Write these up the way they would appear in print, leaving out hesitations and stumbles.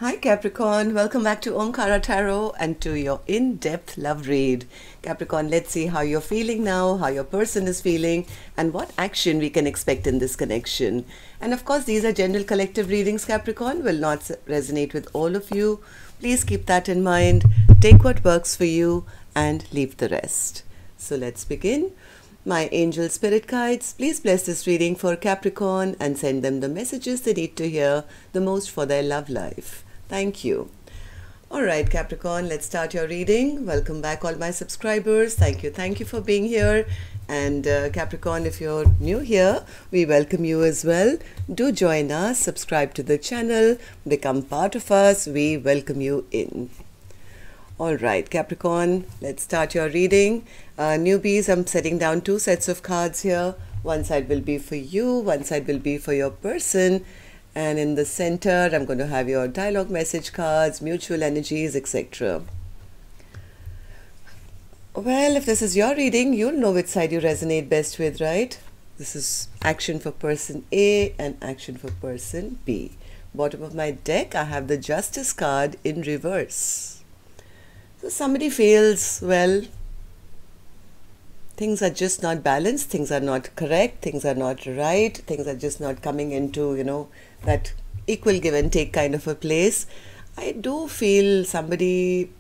Hi Capricorn, welcome back to Omkaratarot and to your in-depth love read. Capricorn, let's see how you're feeling now, how your person is feeling, and what action we can expect in this connection. And of course, these are general collective readings, Capricorn, will not resonate with all of you. Please keep that in mind. Take what works for you and leave the rest. So let's begin. My angel spirit guides, please bless this reading for Capricorn and send them the messages they need to hear the most for their love life. Thank you. Alright Capricorn, let's start your reading. Welcome back all my subscribers. Thank you for being here. And Capricorn, if you're new here, we welcome you as well. Do join us, subscribe to the channel, become part of us. We welcome you in. Alright Capricorn, let's start your reading. Newbies, I'm setting down two sets of cards here. One side will be for you, one side will be for your person. And in the center, I'm going to have your dialogue message cards, mutual energies, etc. Well, if this is your reading, you'll know which side you resonate best with, right? This is action for person A and action for person B. Bottom of my deck, I have the Justice card in reverse. So somebody feels, well, things are just not balanced, things are not correct, things are not right, things are just not coming into, that equal give and take kind of a place. I do feel somebody,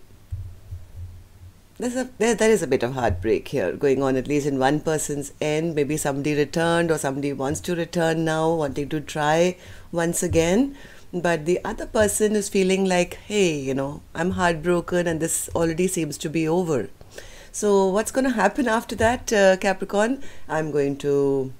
there is a bit of heartbreak here going on, at least in one person's end. Maybe somebody returned or somebody wants to return now, wanting to try once again. But the other person is feeling like, hey, I'm heartbroken and this already seems to be over. So what's going to happen after that, Capricorn? I'm going to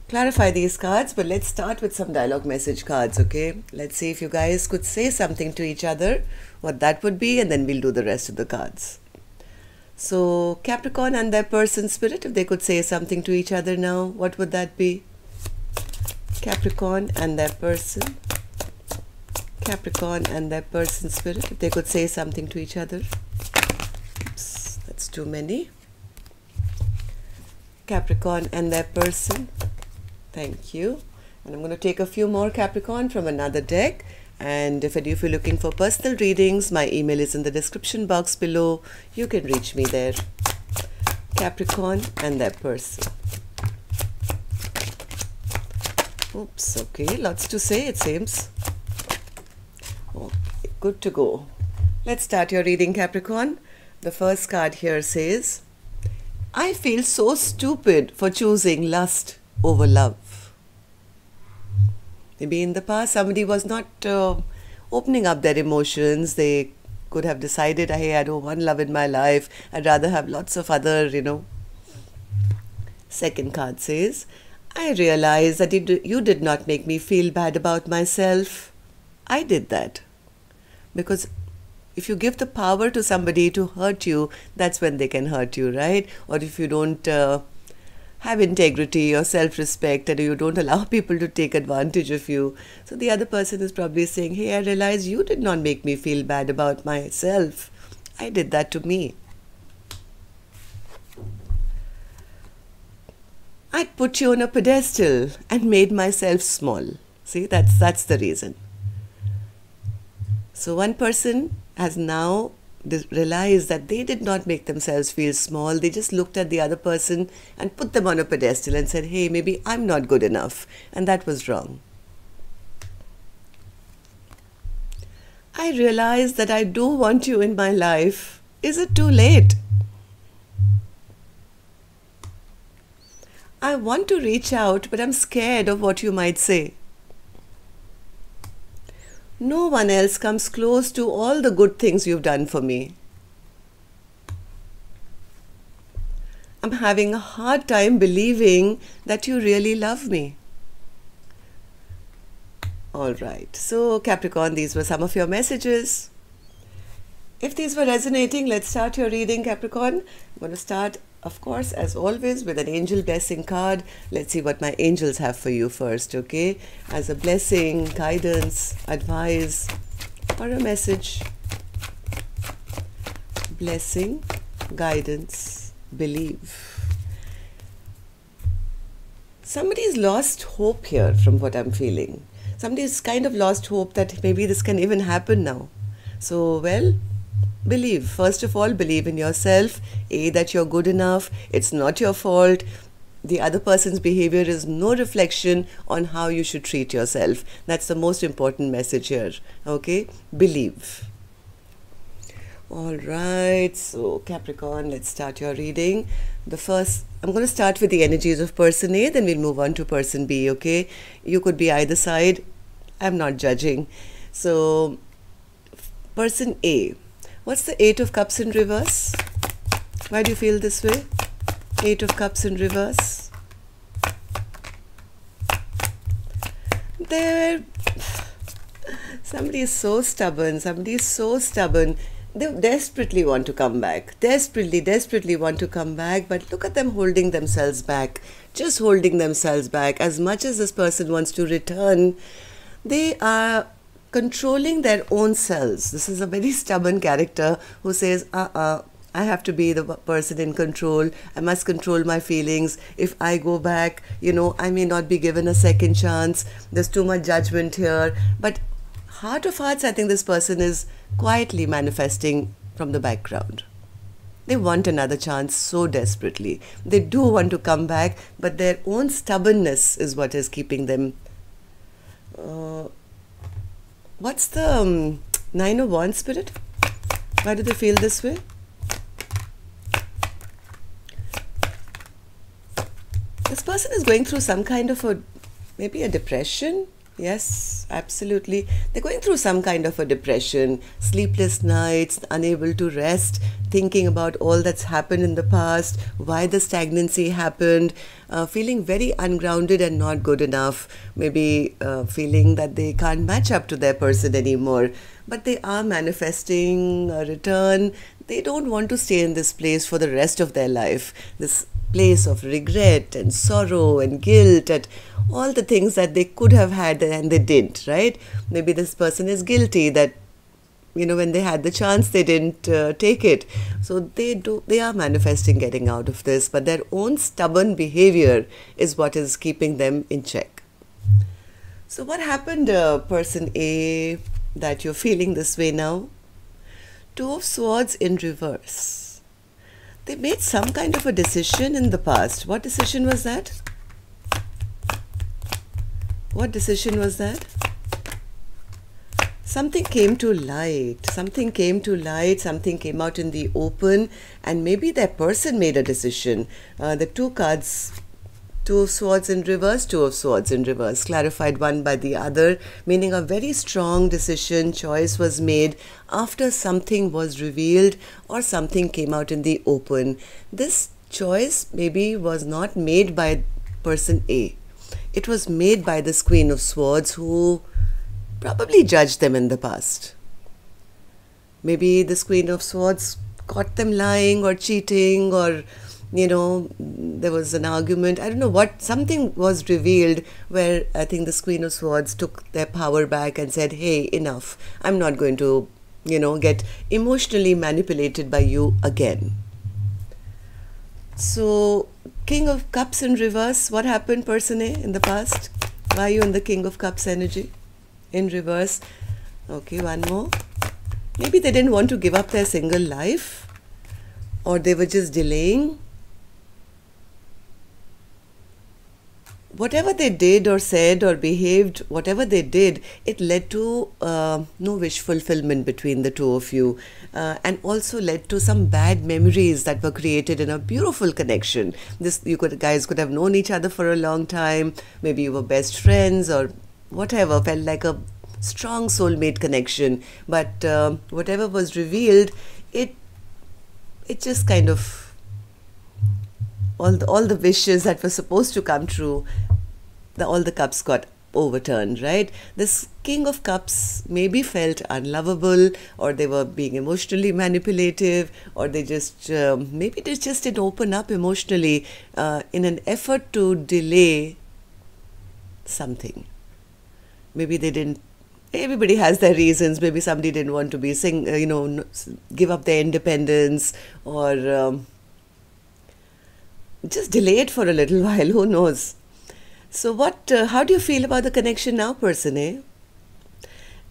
clarify these cards, but let's start with some dialogue message cards, okay? Let's see if you guys could say something to each other, what that would be, and then we'll do the rest of the cards. So Capricorn and their person spirit, if they could say something to each other now, what would that be? Capricorn and their person. Capricorn and their person spirit, if they could say something to each other. Oops, that's too many. Capricorn and their person. Thank you. And I'm going to take a few more Capricorn from another deck. And if you're looking for personal readings, my email is in the description box below. You can reach me there. Capricorn and their person. Oops, okay, lots to say it seems. Okay, good to go. Let's start your reading, Capricorn. The first card here says, I feel so stupid for choosing lust over love. Maybe in the past somebody was not opening up their emotions. They could have decided, hey, I don't want love in my life. I'd rather have lots of other, Second card says, I realize that you did not make me feel bad about myself. I did that. Because if you give the power to somebody to hurt you, that's when they can hurt you, right? Or if you don't have integrity or self-respect and you don't allow people to take advantage of you. So the other person is probably saying, hey, I realize you did not make me feel bad about myself. I did that to me. I put you on a pedestal and made myself small. See, that's the reason. So one person has now realized that they did not make themselves feel small. They just looked at the other person and put them on a pedestal and said, hey, maybe I'm not good enough. And that was wrong. I realize that I do want you in my life. Is it too late? I want to reach out, but I'm scared of what you might say. No one else comes close to all the good things you've done for me. I'm having a hard time believing that you really love me. Alright, so Capricorn, these were some of your messages. If these were resonating, let's start your reading, Capricorn. I'm going to start, of course, as always, with an angel blessing card. Let's see what my angels have for you first, okay? As a blessing, guidance, advice, or a message. Blessing, guidance, believe. Somebody's lost hope here from what I'm feeling. Somebody's kind of lost hope that maybe this can even happen now. So, well, believe. First of all, believe in yourself. That you're good enough. It's not your fault. The other person's behavior is no reflection on how you should treat yourself. That's the most important message here. Okay? Believe. Alright, so Capricorn, let's start your reading. I'm going to start with the energies of person A, then we'll move on to person B, okay? You could be either side. I'm not judging. So, person A. What's the Eight of Cups in reverse? Why do you feel this way? Eight of Cups in reverse. Somebody is so stubborn. They desperately want to come back. Desperately want to come back. But look at them holding themselves back. Just holding themselves back. As much as this person wants to return, they are controlling their own selves. This is a very stubborn character who says, I have to be the person in control. I must control my feelings. If I go back, I may not be given a second chance. There's too much judgment here. But heart of hearts, I think this person is quietly manifesting from the background. They want another chance so desperately. They do want to come back, but their own stubbornness is what is keeping them. What's the Nine of Wands, Spirit? Why do they feel this way? This person is going through some kind of maybe a depression. Yes, absolutely. They're going through some kind of a depression, sleepless nights, unable to rest, thinking about all that's happened in the past, why the stagnancy happened, feeling very ungrounded and not good enough, maybe feeling that they can't match up to their person anymore. But they are manifesting a return. They don't want to stay in this place for the rest of their life. This place of regret and sorrow and guilt at all the things that they could have had and they didn't, right? Maybe this person is guilty that, when they had the chance, they didn't take it. So they are manifesting getting out of this, but their own stubborn behavior is what is keeping them in check. So what happened, person A, that you're feeling this way now? Two of Swords in reverse. They made some kind of a decision in the past. What decision was that? What decision was that? Something came to light. Something came out in the open, and maybe that person made a decision. The two cards, Two of Swords in reverse, Two of Swords in reverse, clarified one by the other, meaning a very strong decision, choice was made after something was revealed or something came out in the open. This choice maybe was not made by person A. It was made by this Queen of Swords, who probably judged them in the past. Maybe this Queen of Swords caught them lying or cheating, or there was an argument. I don't know what, something was revealed where I think this Queen of Swords took their power back and said, hey, enough. I'm not going to, get emotionally manipulated by you again. So, King of Cups in reverse, what happened, person A, in the past? Why are you in the King of Cups energy? In reverse. Okay, one more. Maybe they didn't want to give up their single life, or they were just delaying. Whatever they did or said or behaved, whatever they did, it led to no wish fulfillment between the two of you, and also led to some bad memories that were created in a beautiful connection. Guys could have known each other for a long time. Maybe you were best friends or whatever, felt like a strong soulmate connection. But whatever was revealed, it just kind of, all the wishes that were supposed to come true, all the cups got overturned, right? This King of Cups maybe felt unlovable, or they were being emotionally manipulative, or they just, maybe they just didn't open up emotionally in an effort to delay something. Maybe they didn't. Everybody has their reasons. Maybe somebody didn't want to be give up their independence, or just delay it for a little while. Who knows? So how do you feel about the connection now, person A?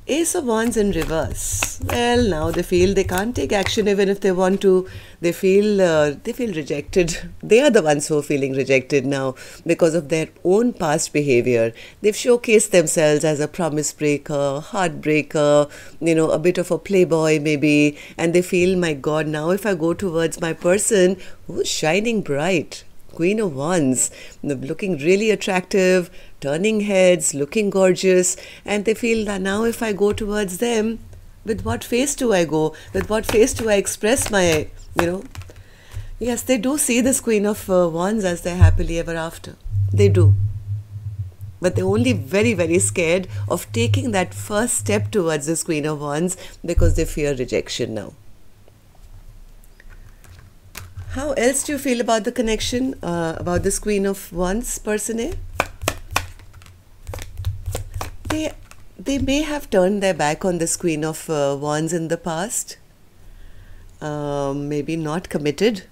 Ace of Wands in reverse. Well, now they feel they can't take action even if they want to. They feel rejected. They are the ones who are feeling rejected now because of their own past behavior. They've showcased themselves as a promise breaker, heartbreaker, a bit of a playboy maybe. And they feel, my God, now if I go towards my person who's shining bright, Queen of Wands, looking really attractive, turning heads, looking gorgeous, and they feel that now if I go towards them, with what face do I go? With what face do I express my, Yes, they do see this Queen of Wands as their happily ever after. They do. But they're only very, very scared of taking that first step towards this Queen of Wands because they fear rejection now. How else do you feel about the connection, about this Queen of Wands, person A? They may have turned their back on this Queen of Wands in the past. Maybe not committed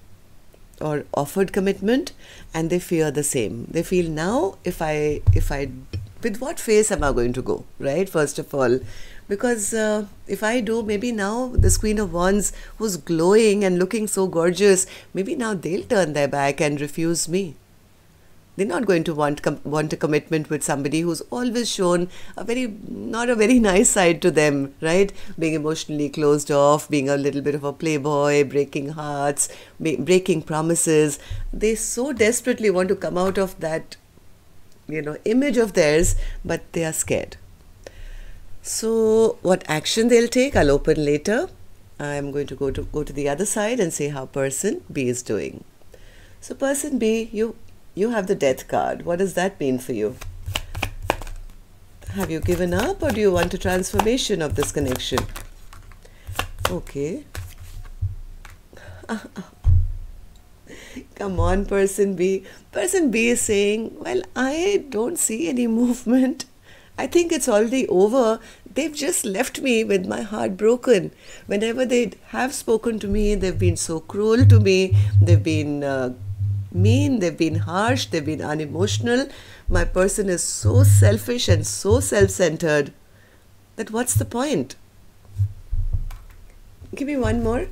or offered commitment, and they fear the same. They feel now, if I with what face am I going to go, right? First of all, because if I do, maybe now this Queen of Wands who's glowing and looking so gorgeous, maybe now they'll turn their back and refuse me. They're not going to want a commitment with somebody who's always shown not a very nice side to them, right? Being emotionally closed off, being a little bit of a playboy, breaking hearts, breaking promises. They so desperately want to come out of that, image of theirs, but they are scared. So what action they'll take, I'll open later. I'm going to go to the other side and see how person B is doing. So person B, you have the Death card. What does that mean for you? Have you given up, or do you want a transformation of this connection? Okay. Come on, person B. Person B is saying, well, I don't see any movement. I think it's already over. They've just left me with my heart broken. Whenever they have spoken to me, they've been so cruel to me. They've been mean, they've been harsh, they've been unemotional. My person is so selfish and so self-centered that what's the point? Give me one more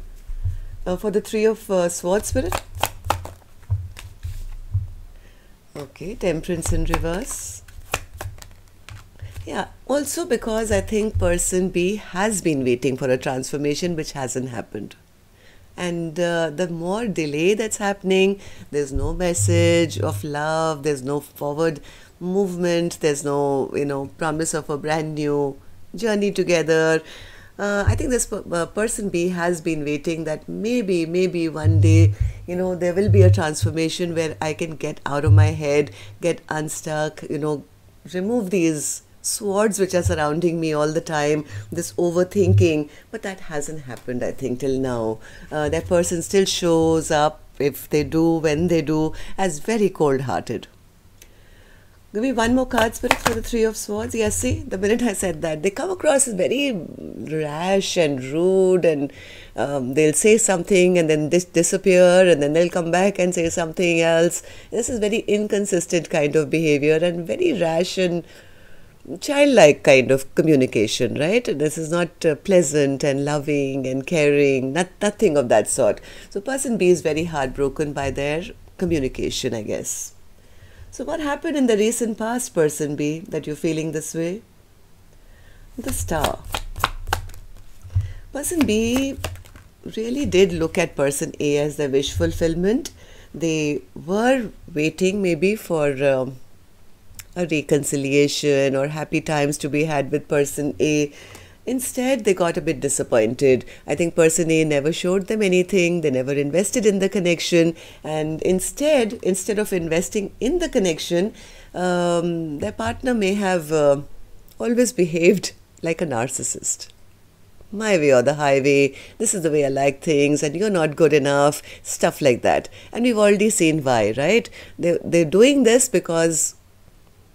for the Three of Swords, Spirit. Okay, Temperance in reverse. Yeah, also because I think person B has been waiting for a transformation which hasn't happened. And the more delay that's happening, there's no message of love, there's no forward movement, there's no, promise of a brand new journey together. I think this person B has been waiting that maybe one day, there will be a transformation where I can get out of my head, get unstuck, remove these swords which are surrounding me all the time, this overthinking, but that hasn't happened, I think, till now. That person still shows up, if they do, when they do, as very cold-hearted. Give me one more card, Spirit, for the Three of Swords. Yes, see, the minute I said that, they come across as very rash and rude, and they'll say something and then disappear, and then they'll come back and say something else. This is very inconsistent kind of behavior and very rash and childlike kind of communication, right? This is not pleasant and loving and caring, nothing of that sort. So person B is very heartbroken by their communication, I guess. So what happened in the recent past, person B, that you're feeling this way? The Star. Person B really did look at person A as their wish fulfillment. They were waiting maybe for a reconciliation or happy times to be had with person A. Instead, they got a bit disappointed. I think person A never showed them anything. They never invested in the connection. And instead of investing in the connection, their partner may have always behaved like a narcissist. My way or the highway, this is the way I like things, and you're not good enough, stuff like that. And we've already seen why, right? They're doing this because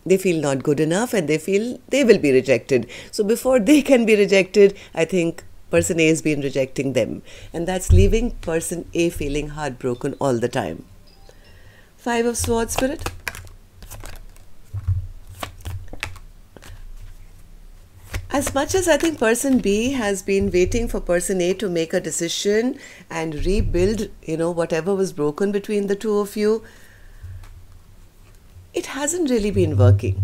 they feel not good enough and they feel they will be rejected. So before they can be rejected, I think person A has been rejecting them. And that's leaving person A feeling heartbroken all the time. Five of Swords, Spirit. As much as I think person B has been waiting for person A to make a decision and rebuild, whatever was broken between the two of you, it hasn't really been working.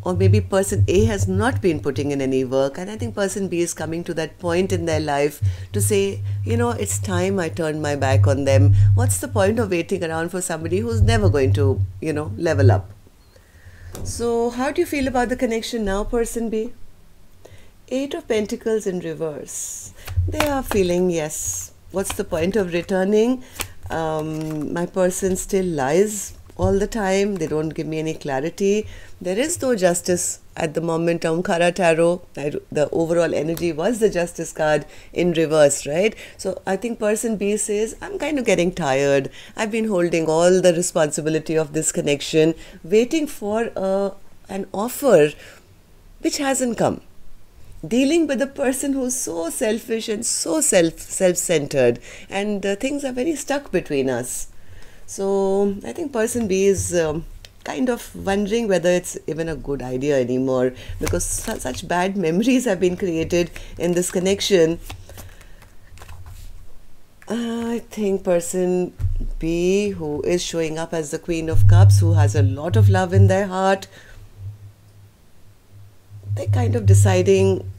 Or maybe person A has not been putting in any work, and I think person B is coming to that point in their life to say, it's time I turn my back on them. What's the point of waiting around for somebody who's never going to, level up? So how do you feel about the connection now, person B? Eight of Pentacles in reverse. They are feeling, yes, what's the point of returning? My person still lies all the time. They don't give me any clarity. There is no justice at the moment. Omkaratarot, the overall energy was the Justice card in reverse, right? So I think person B says, I'm kind of getting tired. I've been holding all the responsibility of this connection, waiting for an offer which hasn't come. Dealing with a person who's so selfish and so self-centered, and things are very stuck between us. So I think person B is kind of wondering whether it's even a good idea anymore, because such bad memories have been created in this connection. I think person B, who is showing up as the Queen of Cups, who has a lot of love in their heart, they're kind of deciding,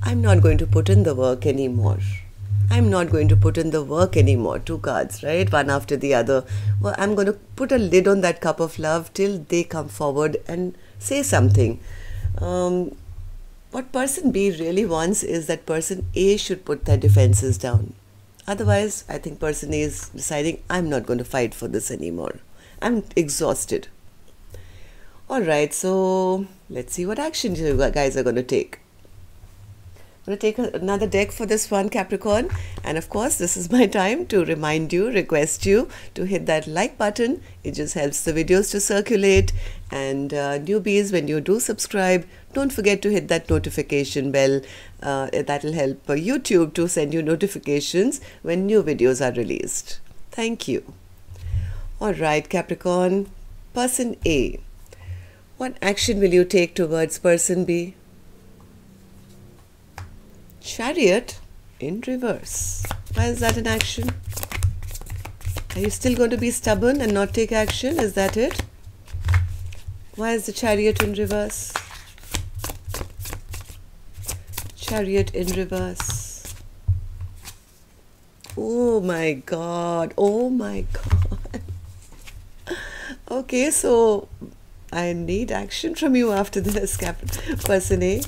I'm not going to put in the work anymore. I'm not going to put in the work anymore. Two cards, right? One after the other. Well, I'm going to put a lid on that cup of love till they come forward and say something. What person B really wants is that person A should put their defenses down. Otherwise, I think person A is deciding, I'm not going to fight for this anymore. I'm exhausted. Alright, so let's see what action you guys are going to take. I'm going to take another deck for this one, Capricorn. And of course, this is my time to remind you, request you to hit that like button. It just helps the videos to circulate. And newbies, when you do subscribe, don't forget to hit that notification bell. That will help YouTube to send you notifications when new videos are released. Thank you. Alright, Capricorn, person A. What action will you take towards person B? Chariot in reverse. Why is that an action? Are you still going to be stubborn and not take action? Is that it? Why is the Chariot in reverse? Chariot in reverse. Oh my God. Oh my God. Okay, so I need action from you after this, person A.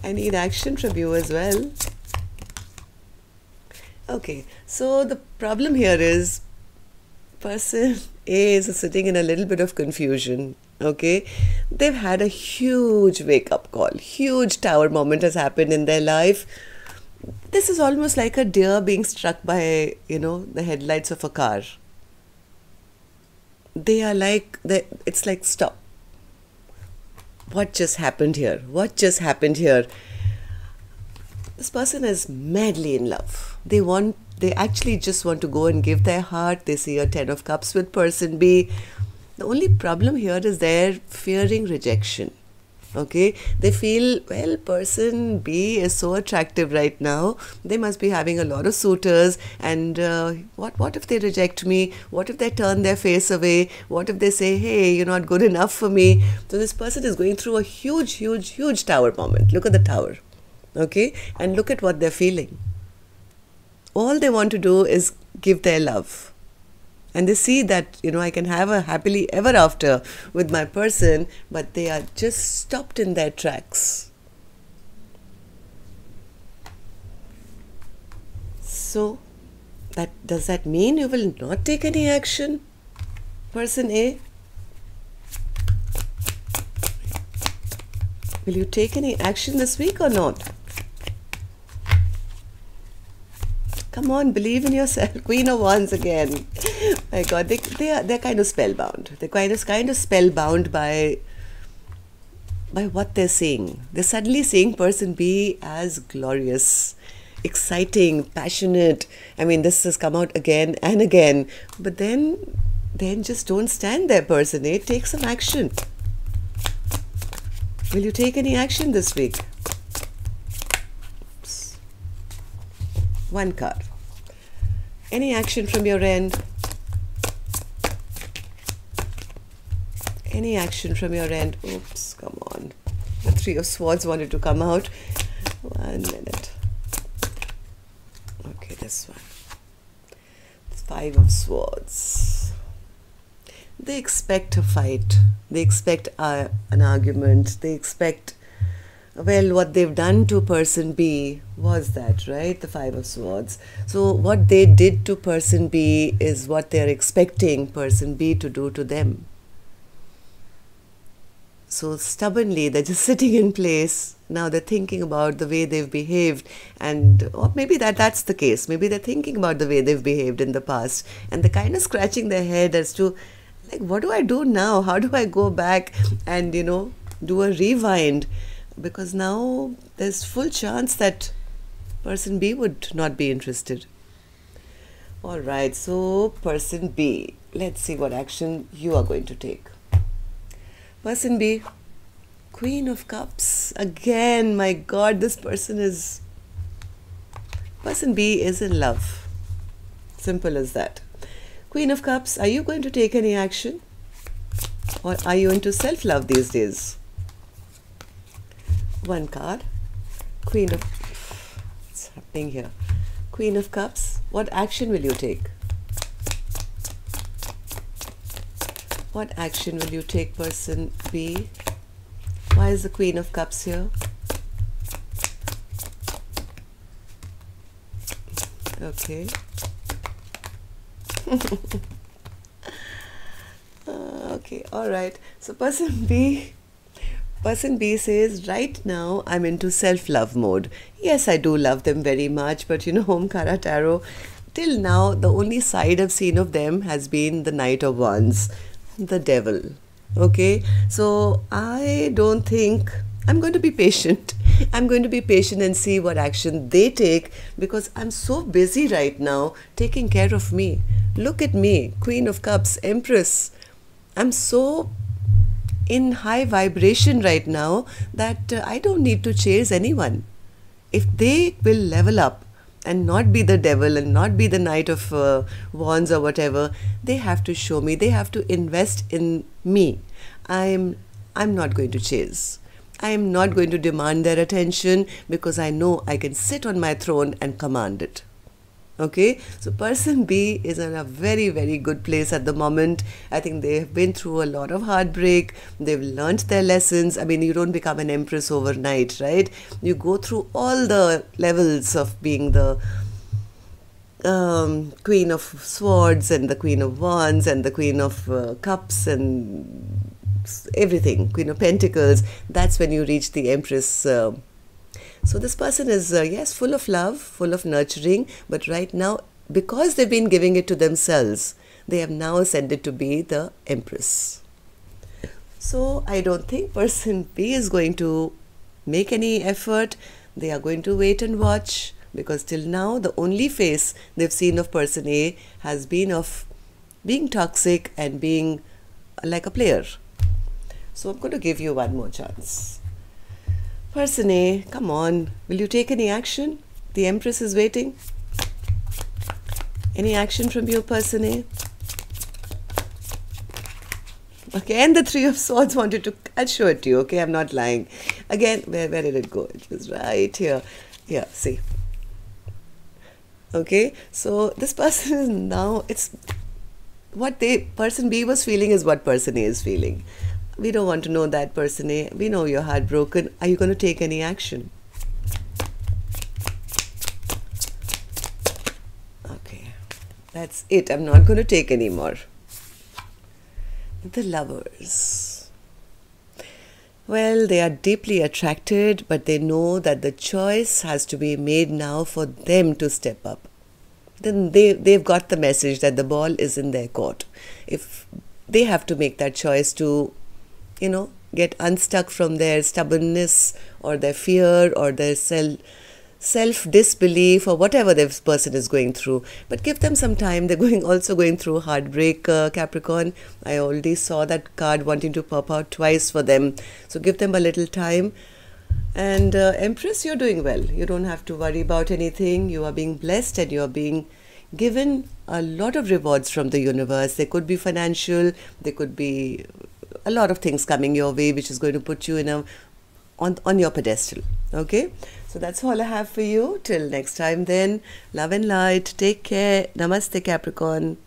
I need action from you as well. Okay, so the problem here is person A is sitting in a little bit of confusion. Okay, they've had a huge wake-up call. Huge tower moment has happened in their life. This is almost like a deer being struck by, the headlights of a car. They are like, it's like, stop. What just happened here? What just happened here? This person is madly in love. They actually just want to go and give their heart. They see a 10 of Cups with person B. The only problem here is they're fearing rejection. Okay, they feel, well, person B is so attractive right now. They must be having a lot of suitors, and what if they reject me? What if they turn their face away? What if they say, hey, you're not good enough for me? So this person is going through a huge, huge, huge tower moment. Look at the tower. Okay, and look at what they're feeling. All they want to do is give their love. And they see that, I can have a happily ever after with my person, but they are just stopped in their tracks. So, does that mean you will not take any action, person A? Will you take any action this week or not? Come on, believe in yourself. Queen of Wands again. My God, they're kind of spellbound. They're kind of spellbound by what they're seeing. They're suddenly seeing person B as glorious, exciting, passionate. I mean, this has come out again and again. But then just don't stand there, person A. Take some action. Will you take any action this week? One card. Any action from your end? Any action from your end? Oops, come on. The Three of Swords wanted to come out. 1 minute. Okay, this one. Five of Swords. They expect a fight. They expect an argument. They expect, well, what they've done to person B was that, right? The Five of Swords. So what they did to person B is what they're expecting person B to do to them. So stubbornly, they're just sitting in place. Now they're thinking about the way they've behaved, and or maybe that's the case. Maybe they're thinking about the way they've behaved in the past, and they're kind of scratching their head as to, like, what do I do now? How do I go back and, you know, do a rewind? Because now there's full chance that person B would not be interested. All right, so person B, let's see what action you are going to take. Person B, Queen of Cups. Again, my God, this person B is in love. Simple as that. Queen of Cups, are you going to take any action? Or are you into self-love these days? One card. Queen of... What's happening here? Queen of Cups, what action will you take? What action will you take, person B? Why is the Queen of Cups here? Okay. Okay, all right. So person B says, right now I'm into self-love mode. Yes, I do love them very much, but you know, Omkaratarot, till now, the only side I've seen of them has been the Knight of Wands. The devil. Okay, so I don't think I'm going to be patient. I'm going to be patient and see what action they take, because I'm so busy right now taking care of me. Look at me, Queen of Cups, Empress. I'm so in high vibration right now that I don't need to chase anyone. If they will level up and not be the devil and not be the Knight of Wands or whatever, they have to show me, they have to invest in me. I'm not going to chase. I am not going to demand their attention, because I know I can sit on my throne and command it. Okay, so person B is in a very, very good place at the moment. I think they have been through a lot of heartbreak. They've learnt their lessons. I mean, you don't become an empress overnight, right? You go through all the levels of being the Queen of Swords and the Queen of Wands and the Queen of Cups and everything, Queen of Pentacles. That's when you reach the Empress. So this person is, yes, full of love, full of nurturing, but right now, because they've been giving it to themselves, they have now ascended to be the Empress. So I don't think person B is going to make any effort. They are going to wait and watch, because till now, the only face they've seen of person A has been of being toxic and being like a player. So I'm going to give you one more chance. Person A, come on, will you take any action? The Empress is waiting. Any action from you, person A? Okay, and the Three of Swords wanted to, I'll show it to you, okay? I'm not lying. Again, where did it go? It was right here. Yeah, see. Okay, so this person is now, it's what person B was feeling is what person A is feeling. We don't want to know that, person A. We know you're heartbroken. Are you going to take any action? Okay, that's it. I'm not going to take any more. The Lovers. Well, they are deeply attracted, but they know that the choice has to be made now for them to step up. Then they've got the message that the ball is in their court. If they have to make that choice to, you know, get unstuck from their stubbornness or their fear or their self-disbelief or whatever this person is going through. But give them some time. They're also going through heartbreak, Capricorn. I already saw that card wanting to pop out twice for them. So give them a little time. And Empress, you're doing well. You don't have to worry about anything. You are being blessed and you're being given a lot of rewards from the universe. They could be financial, they could be a lot of things coming your way, which is going to put you in a on your pedestal. Okay, so that's all I have for you. Till next time then, love and light. Take care. Namaste, Capricorn.